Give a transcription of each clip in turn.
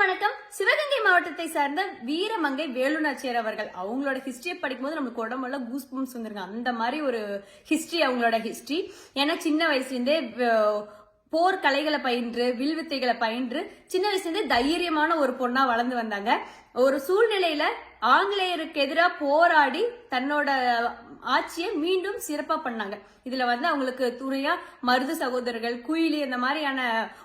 வணக்கம். சிவகங்கை மாவட்டத்தை சார்ந்த வீரமங்கை வேலுநாச்சியார் அவர்கள் அவங்களோட ஹிஸ்டரியை படிக்கும்போது நமக்கு உடம்புல கூஸ் பம்ப்ஸ் வந்துருங்க. அந்த மாதிரி ஒரு ஹிஸ்டரி அவங்களோட ஹிஸ்டரி. ஏன்னா சின்ன வயசுலேருந்தே போர் கலைகளை பயின்று வில்வித்தைகளை பயின்று சின்ன வயசுலேருந்தே தைரியமான ஒரு பொண்ணா வளர்ந்து வந்தாங்க. ஒரு சூழ்நிலையில ஆங்கிலேயருக்கு எதிராக போராடி தன்னோட ஆட்சியை மீண்டும் சிறப்பா பண்ணாங்க. இதுல அவங்களுக்கு துணையா மருது சகோதரர்கள், குயிலி அந்த மாதிரியான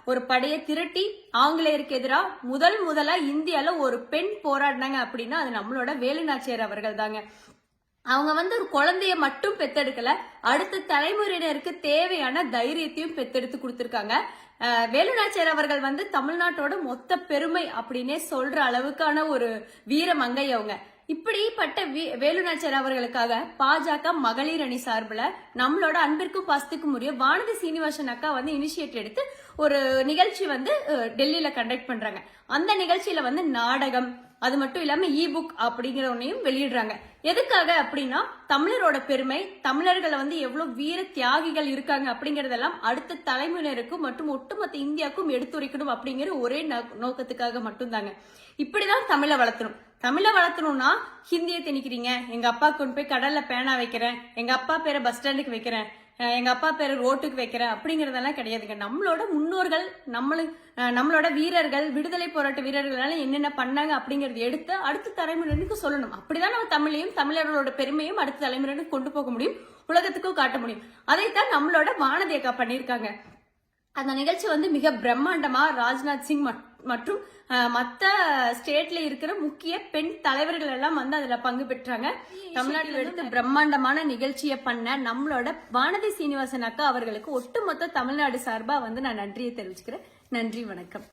ஒரு படையை திரட்டி ஆங்கிலேயருக்கு எதிராக முதலா இந்தியால ஒரு பெண் போராடினாங்க அப்படின்னா அது நம்மளோட வேலுநாச்சியார் அவர்கள் தாங்க. அவங்க ஒரு குழந்தைய மட்டும் பெத்தெடுக்கல, அடுத்த தலைமுறையினருக்கு தேவையான தைரியத்தையும் பெத்தெடுத்து கொடுத்திருக்காங்க. வேலுநாச்சியார் அவர்கள் தமிழ்நாட்டோட மொத்த பெருமை அப்படின்னே சொல்ற அளவுக்கான ஒரு வீரமங்கை அவங்க. இப்படிப்பட்ட வேலுநாச்சியார் அவர்களுக்காக பாஜக மகளிர் அணி சார்பில் நம்மளோட அன்பிற்கும் பாசத்துக்கும் உரிய வானதி சீனிவாசன் அக்கா இனிஷியேட் எடுத்து ஒரு நிகழ்ச்சி டெல்லியில கண்டக்ட் பண்றாங்க. அந்த நிகழ்ச்சியில நாடகம், அது மட்டும் இல்லாம இ புக் அப்படிங்கிற ஒன்னையும் வெளியிடுறாங்க. எதுக்காக அப்படின்னா தமிழரோட பெருமை, தமிழர்கள் எவ்வளவு வீர தியாகிகள் இருக்காங்க அப்படிங்கறதெல்லாம் அடுத்த தலைமுறையினருக்கும் மற்றும் ஒட்டுமொத்த இந்தியாவுக்கும் எடுத்துரைக்கணும் அப்படிங்கிற ஒரே நோக்கத்துக்காக மட்டும்தாங்க. இப்படிதான் தமிழை வளர்த்தணும். தமிழை வளர்த்தணும்னா ஹிந்தியை திணிக்கிறீங்க, எங்க அப்பா கொண்டு போய் கடல்ல பேனா வைக்கிறேன், எங்க அப்பா பேரை பஸ் ஸ்டாண்டுக்கு வைக்கிறேன், எங்க அப்பா பேரை ரோட்டுக்கு வைக்கிறேன் அப்படிங்கறதெல்லாம் கிடையாதுங்க. நம்மளோட முன்னோர்கள், நம்மளோட வீரர்கள், விடுதலை போராட்ட வீரர்களால என்னென்ன பண்ணாங்க அப்படிங்கறது எடுத்து அடுத்த தலைமுறைக்கு சொல்லணும். அப்படிதான் நம்ம தமிழையும் தமிழர்களோட பெருமையும் அடுத்த தலைமுறைக்கு கொண்டு போக முடியும், உலகத்துக்கும் காட்ட முடியும். அதைத்தான் நம்மளோட வானதி அக்கா பண்ணியிருக்காங்க. அந்த நிகழ்ச்சி மிக பிரம்மாண்டமா ராஜ்நாத் சிங் மற்றும் மற்ற ஸ்டேட்ல இருக்கிற முக்கிய பெண் தலைவர்கள் எல்லாம் அதுல பங்கு பெற்றாங்க. தமிழ்நாட்டில் எடுத்து பிரம்மாண்டமான நிகழ்ச்சியை பண்ண நம்மளோட வானதி சீனிவாசன் அக்கா அவர்களுக்கு ஒட்டுமொத்த தமிழ்நாடு சார்பா நான் நன்றியை தெரிவிச்சுக்கிறேன். நன்றி, வணக்கம்.